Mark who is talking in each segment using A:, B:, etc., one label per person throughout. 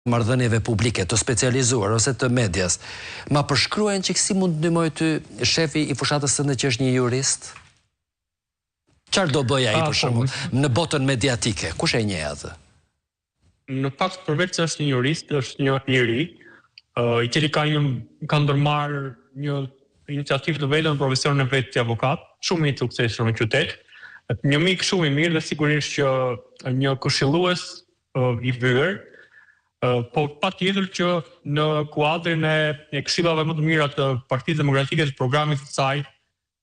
A: marrëdhënieve publike të specializuar ose të medias, ma përshkruajnë që si mund të ndihmojë ty shefi i fushatës sënde që është një jurist? Çfarë do bëja ai për shembull në botën mediatike? Kush e njeh atë?
B: Në fakt përveç se është një jurist, është një njeri i cili ka ndërmarrë një iniciativë të vetën në profesionin e vet si avokat, shumë i suksesshëm në qytet, një mik shumë i mirë dhe sigurisht që një këshillues i vyer. Po patjetër që në kuadrin e këshillave më të mira të Partisë Demokratike të programit të saj,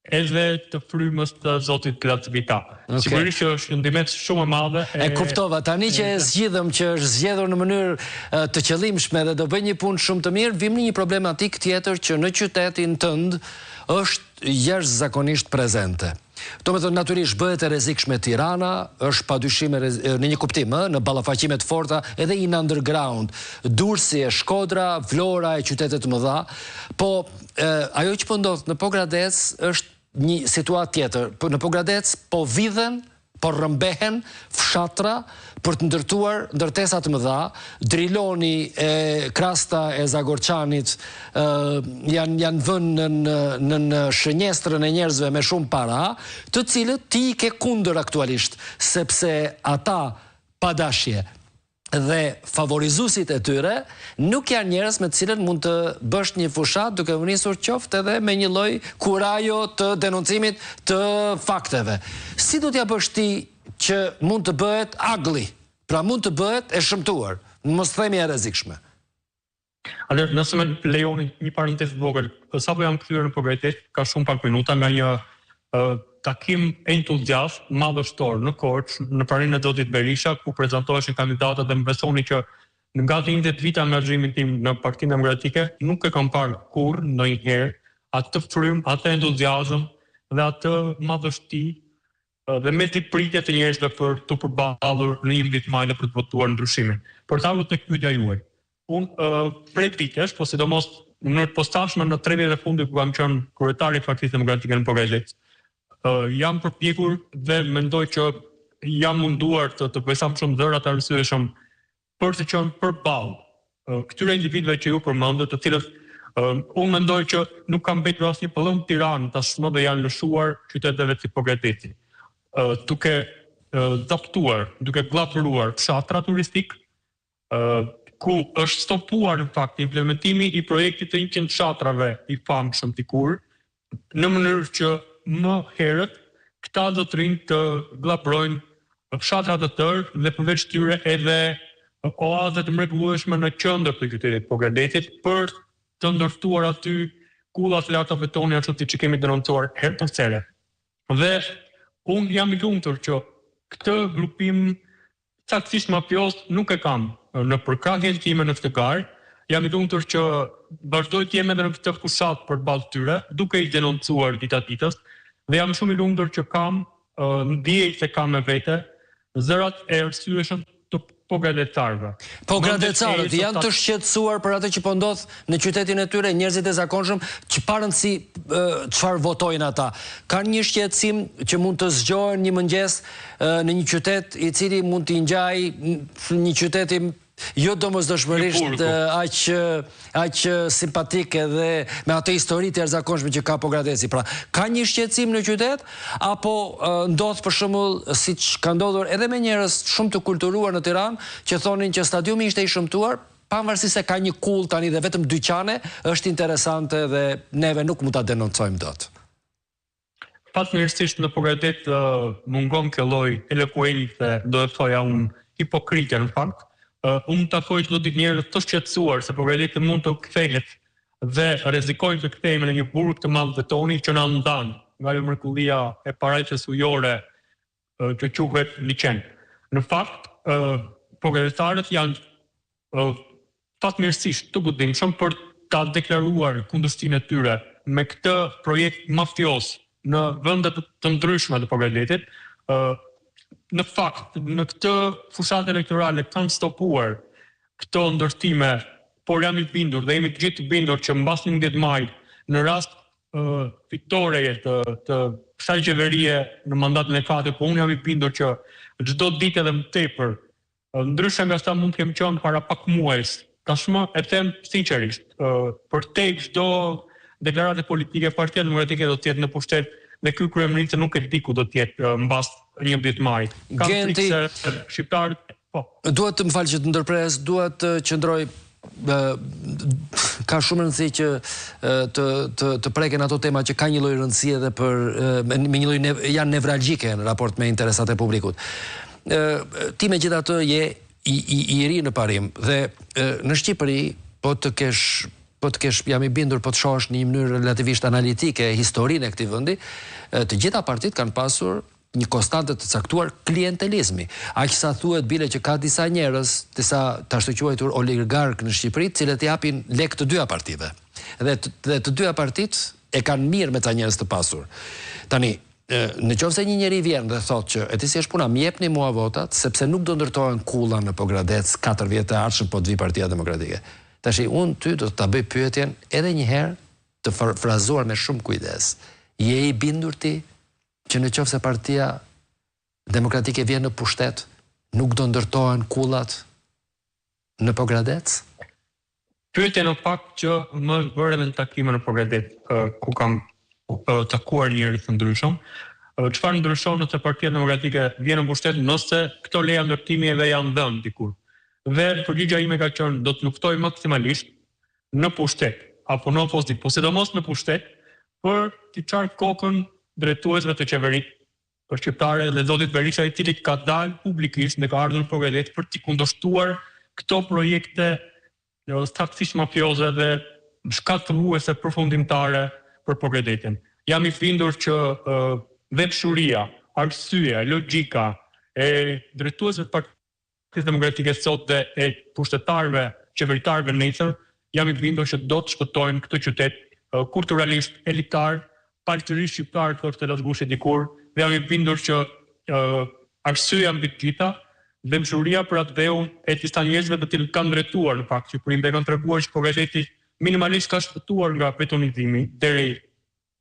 B: edhe të frymës të zotit Gracivita. Sigurisht që është një ndihmë shumë e madhe.
A: E kuptova, tani që e zgjidhëm që është zgjedhur në mënyrë të qëllimshme dhe do bëj një punë shumë të mirë, vim në një problematik tjetër që në qytetin tënd është jashtëzakonisht prezente. Do me thënë, natyrisht bëhet e rrezikshme Tirana, është padyshim në një kuptim, në ballafaqime të forta edhe in underground, Durrësi, Shkodra, Vlora e qytetet të mëdha, po ajo që po ndodh në Pogradec është një situatë tjetër. Në Pogradec po vidhen, po rrëmbehen fshatra për të ndërtuar ndërtesa të mëdha. Driloni e Krasta e Zagorçanit janë vënë në shënjestrën e njerëzve me shumë para, të cilët ti ke kundër aktualisht, sepse ata pa dashje dhe favorizuesit e tyre nuk janë njerëz me të cilët mund të bësh një fushat duke u nisur qoftë edhe me një lloj kurajo të denoncimit të fakteve. Si do t'ja bësh ti që mund të bëhet ugly, pra mund të bëhet e shëmtuar, mos themi e rrezikshme?
B: Atëherë, nëse më lejoni një parantezë vogël, sapo jam kthyer në Pogradec, ka shumë pak minuta nga një takim entuziast madhështor në Korçë, në praninë e zotit Berisha, ku prezantoheshin kandidatët dhe më besoni që në gati 20 vite angazhimit tim në Partinë Demokratike, nuk e kam parë kurrë ndonjëherë atë frymë, atë entuziazëm dhe atë madhështi dhe me pritje të njerëzve për të përballur në 11 maj për të votuar ndryshimin. Për të ardhur tek pyetja juaj. Unë prej vitesh, po sidomos në mënyrë të posaçme në 3 vjet e fundit ku kam qenë kryetari i Partisë Demokratike në Pogradec, jam përpjekur dhe mendoj që jam munduar të besam shumë dhëra të arsyeshëm për të qenë përballë këtyre individëve që ju përmendët, të cilët unë mendoj që nuk kam mbetur asnjë pëllëm Tiranë tashmë dhe janë lëshuar qyteteve si Pogradeci, duke zaptuar, duke gllapëruar fshatra turistik, ku është stopuar në fakt implementimi i projektit të 100 fshatrave i famshëm Tikur, në mënyrë që më herët këta do të rinë të gllapërojnë fshatra të tërë dhe përveç tyre edhe oaze të mrekullueshme në qendër të qytetit Pogradecit për të ndërtuar aty kullat e larta të betoni ashtu siç kemi denoncuar herë pas here. Dhe unë jam i lumtur që këtë grupim saktësisht mafios nuk e kam në përkrahjen time në këtë garë. Jam i lumtur që vazhdoj të jem edhe në këtë fushat përballë tyre, duke i denoncuar ditës, dhe jam shumë i lumtur që kam ndjej se kam me vete zërat e arsyeshëm të pogadecarëve.
A: Pogadecarët janë të shqetësuar për atë që po ndodh në qytetin e tyre, njerëzit e zakonshëm që parën si çfarë votojnë ata. Kanë një shqetësim që mund të zgjohen një mëngjes në një qytet i cili mund t'i ngjajë një qytet jo domosdoshmërisht aq simpatike dhe me atë histori të jashtëzakonshme që ka Pogradeci. Pra, ka një shqetësim në qytet apo ndodh për shembull siç ka ndodhur edhe me njerëz shumë të kulturuar në Tiranë që thonin që stadiumi ishte i shëmtuar, pavarësisht se ka një kull tani dhe vetëm dyqane, është interesante dhe neve nuk mund ta denoncojmë dot.
B: Fatmirësisht në Pogradec mungon kjo lloj elokuencë, do të thoja unë hipokrite në fakt. Unë takoj çdo ditë njerëz të shqetësuar se Pogradeci mund të kthehet dhe rrezikojnë të kthehemi në një burg të madh betoni që na ndan nga ajo mrekullia e paraqes ujore që quhet liçen. Në fakt, pogadecarët janë fatmirësisht të goditshëm për ta deklaruar kundërshtinë e tyre me këtë projekt mafios në vende të ndryshme të Pogradecit. Në fakt, në këtë fushat elektorale kanë stopuar këto ndërtime, por jam i bindur dhe jemi të gjithë të bindur që mbas 11 maj, në rast fitoreje të kësaj qeverie në mandatin e 4, po unë jam i bindur që çdo ditë edhe më tepër Ndryshe nga sa mund të kemi qenë para pak muajsh. Tashmë e them sinqerisht, për te çdo deklarate politike, Partia Demokratike do të jetë në pushtet dhe ky kryeminist nuk e di ku do të jetë mbas 11 majit. Kam frikë se shqiptarët
A: duhet të më falë që të ndërpres, duhet të qëndroj ka shumë rëndësi që të preken ato tema që ka një lloj rëndësie dhe me një lloj janë nevralgjike në raport me interesat e publikut. Ti megjithatë je i ri në parim dhe në Shqipëri po të kesh jam i bindur po të shohësh në një mënyrë relativisht analitike historinë e këtij vendi, të gjitha partitë kanë pasur një konstante të caktuar klientelizmi. Aq sa thuhet bile që ka disa njerëz, disa të ashtu quajtur oligark në Shqipëri, të cilët japin lek të dyja partive. Dhe të dyja partitë e kanë mirë me ca njerëz të pasur. Tani, në qoftë se një njeri vjen dhe thotë që e ti si është puna, më jepni mua votat, sepse nuk do ndërtohen kulla në Pogradec 4 vjet të ardhshëm po të vi Partia Demokratike. Tashi unë ty do të ta bëj pyetjen edhe një herë të frazuar me shumë kujdes. Je i bindur ti që në qoftë se Partia Demokratike vjen në pushtet, nuk do ndërtohen kullat në Pogradec?
B: Pyetja në fakt që më bërë edhe në takime në Pogradec, ku kam takuar njerëz të ndryshëm. Çfarë ndryshon nëse Partia Demokratike vjen në pushtet nëse këto leja ndërtimi edhe janë dhënë dikur? Dhe përgjigjja ime ka qenë do të luftoj maksimalisht në pushtet apo në opozit, po sidomos në pushtet për të çarë kokën drejtuesve të qeverisë për shqiptare dhe zotit Berisha, i cili ka dalë publikisht dhe ka ardhur në Pogradec për t'i kundërshtuar këto projekte statisht mafioze dhe shkatërruese përfundimtare për Pogradecin. Jam i bindur që vepshuria, arsyeja, logjika e drejtuesve të Partisë Demokratike sot dhe e pushtetarëve, qeveritarëve nesër, jam i bindur që do të shpëtojnë këtë qytet kulturalisht elitar, palëtërisht shqiptar, thoshte Los Gushi dikur, dhe jam i bindur që arsyeja mbi të gjitha, vepshuria për atë dheun e disa njerëzve të cilët kanë drejtuar në fakt Shqipërinë dhe kanë treguar që Pogradeci minimalisht ka shpëtuar nga betonizimi deri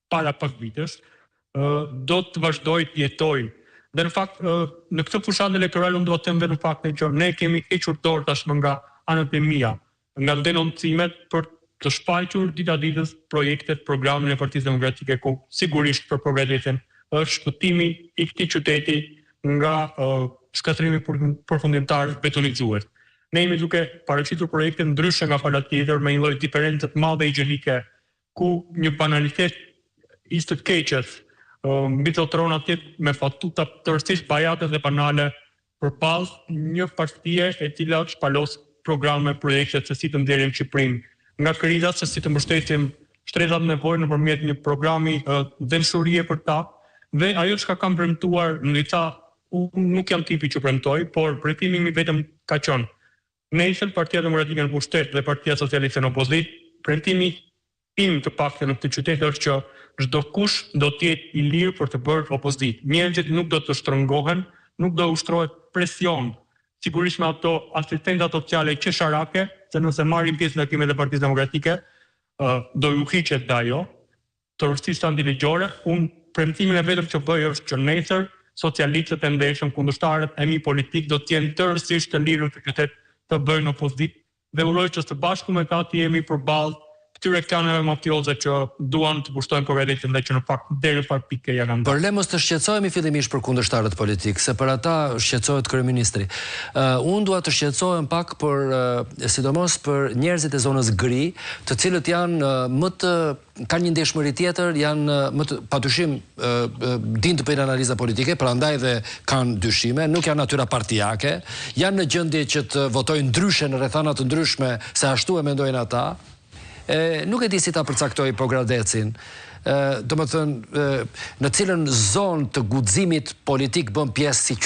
B: para pak vitesh, do të vazhdoj të jetoj. Dhe në fakt, në këtë fushat elektorale unë do të them vetëm faktin që ne kemi hequr dorë tashmë nga anët e mia, nga denoncimet për të shfaqur dita ditës projektet, programin e Partisë Demokratike, ku sigurisht për Pogradecin është shpëtimi i këtij qyteti nga shkatrimi përfundimtar betonizues. Ne jemi duke paraqitur projekte ndryshe nga pala tjetër me një lloj diferencë të madhe higjienike, ku një banalitet i të keqes mbi të trona tjetër me fatuta tërësisht bajate dhe banale përballë një partie e cila shpalos programe, projekte se si të nxjerrim Shqipërinë nga kriza, se si të mbështesim shtretat nevojë nëpërmjet një programi dëmshurie për ta, dhe ajo çka kam premtuar në disa, unë nuk jam tipi që premtoj, por premtimi im vetëm ka qenë nesër Partia Demokratike në pushtet dhe Partia Socialiste në opozit. Premtimi im të paktën në këtë qytet është që çdo kush do të jetë i lirë për të bërë opozit. Njerëzit nuk do të shtrëngohen, nuk do ushtrohet presion, sigurisht me ato asistentat sociale qesharake, se nëse marrin pjesë në takimet e Partisë Demokratike, do ju hiqet dhe ajo, tërësisht antiligjore. Unë premtimin e vetëm që bëj është që nesër socialistët e ndeshëm, kundërshtarët e mi politik do të jenë tërësisht të lirë të qytet të bëjnë opozit, dhe uroj që së bashku me ta të jemi përballë këtyre klaneve mafioze që duan të pushtojnë Pogradecin dhe që në fakt deri në far pike ja kanë.
A: Por le mos të shqetësohemi fillimisht për kundërshtarët politik, se për ata shqetësohet kryeministri. Unë dua të shqetësohem pak për sidomos për njerëzit e zonës gri, të cilët janë kanë një ndeshmëri tjetër, janë padyshim din të bëjnë analiza politike, prandaj dhe kanë dyshime, nuk janë natyra partijake, janë në gjendje që të votojnë ndryshe në rrethana të ndryshme se ashtu e mendojnë ata. Nuk e di si ta përcaktoj Pogradecin, domethënë në cilën zonë të guximit politik bën pjesë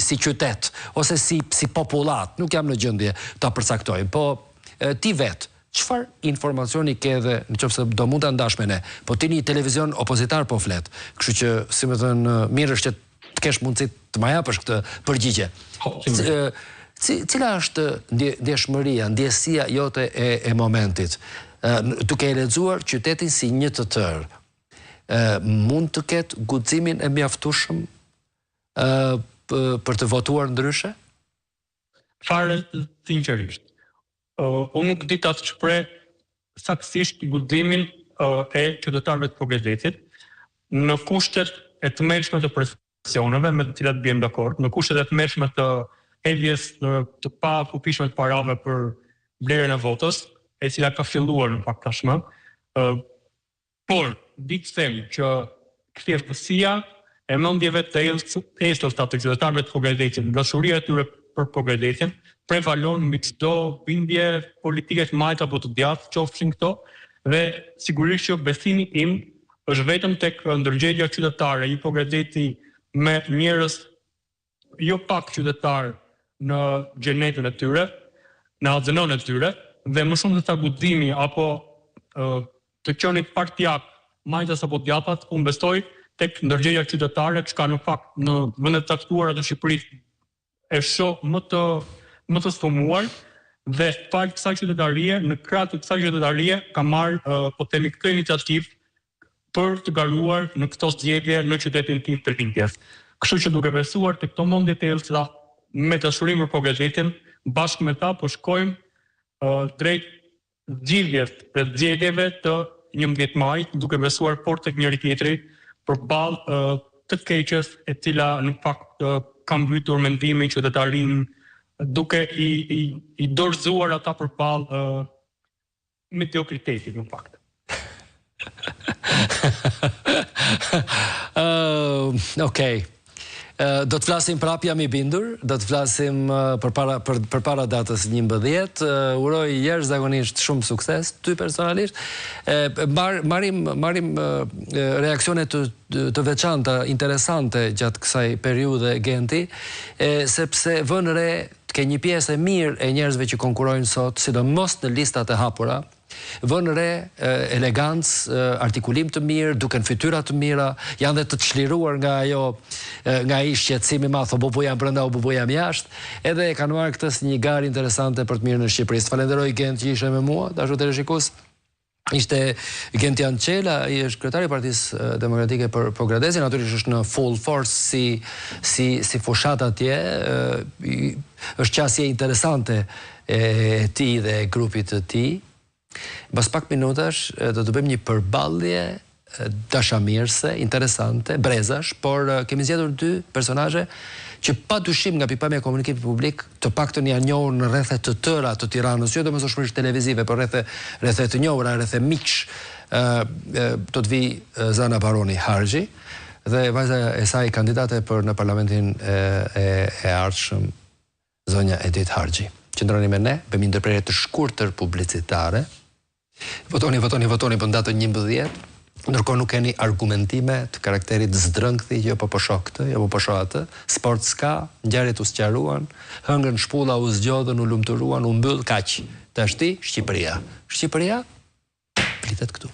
A: si qytet ose si popullat, nuk jam në gjendje ta përcaktoj. Po ti vet, çfarë informacioni ke dhe nëse do mund ta ndash me ne? Po ti një televizion opozitar po flet, kështu që si më thën mirë është që të kesh mundësi të më japësh këtë përgjigje. Cila është ndjeshmëria, ndjesia jote e momentit, duke e lexuar qytetin si një të tërë, mund të ketë guximin e mjaftueshëm për të votuar ndryshe?
B: fare sinqerisht. Unë nuk di ta shpreh saktësisht guximin e qytetarëve të Progresit në kushtet e tmerrshme të presioneve me të cilat bëjmë dakord, në kushtet e tmerrshme të hedhjes të pa kufishme të parave për blerjen e votës, e cila ka filluar në fakt tashmë. Por di të them që thjeshtësia e mendjeve të thjeshta të qytetarëve të Progresit, dashuria e tyre për Progresin, prevalon mbi çdo bindje politike të majtë apo të djathtë, qofshin këto, dhe sigurisht që besimi im është vetëm tek ndërgjegjja qytetare i Progresit me njerëz jo pak qytetar në gjenetën e tyre, në azenon e tyre, dhe më shumë se sa guximi apo të qenit partijak, majtas apo djathtas, unë besoj tek ndërgjegjja qytetare, çka në fakt në vendet caktuara të Shqipërisë e shoh më të sfumuar, dhe fal kësaj qytetarie, në krah të kësaj qytetarie ka marrë po themi këtë iniciativë për të garuar në këto zgjedhje në qytetin tim të lindjes. Kështu që duke besuar te këto mendje të elsa me dashuri për Progresin, bashkë me ta po shkojmë drejt zgjidhjes të zgjedhjeve të 11 majit, duke besuar fort tek njëri tjetri përballë të keqes e cila në fakt ka mbytur mendimin qytetarin duke i dorëzuar ata përballë mediokritetit në fakt.
A: Okej. Do të flasim prap, jam i bindur, do të flasim përpara datës 11. Uroj jashtëzakonisht shumë sukses ty personalisht. Marrim reaksione të veçanta, interesante gjatë kësaj periudhe Genti, sepse vën re ke një pjesë e mirë e njerëzve që konkurrojnë sot, sidomos në listat e hapura, vën re elegancë, artikulim të mirë, duken fytyra të mira, janë dhe të çliruar nga ai shqetësimi i madh, po jam brenda, po jam jashtë, edhe e kanë marrë këtë si një garë interesante për të mirën e Shqipërisë. Falenderoj Gent që ishe me mua, dashur televizionist. Ishte Gentian Çela, ai është kryetari i Partisë Demokratike për Progresin, natyrisht është në full force si fushat atje, është qasje interesante e tij dhe e grupit të tij. Pas pak minutash do të bëjmë një përballje dashamirëse, interesante, brezash, por kemi zgjedhur dy personazhe që padyshim nga pikpamja e komunikimit publik, të paktën janë njohur në rrethe të tëra të Tiranës, jo domosdoshmërisht televizive, por rrethe të njohura, rrethe miqsh. Do të vi Zana Baroni Harxhi dhe vajza e saj kandidate për në parlamentin e ardhshëm, zonja Edith Harxhi. Qëndroni me ne, bëjmë një ndërprerje të shkurtër publicitare. Votoni për datën 11. Ndërkohë nuk keni argumentime të karakterit zdrëngthi, jo po shoh këtë, jo po shoh atë. Sport s'ka, ngjarjet u sqaruan, hëngrën shpulla u zgjodhën, u lumturuan, u mbyll kaq. Tashti Shqipëria. Shqipëria plitet këtu.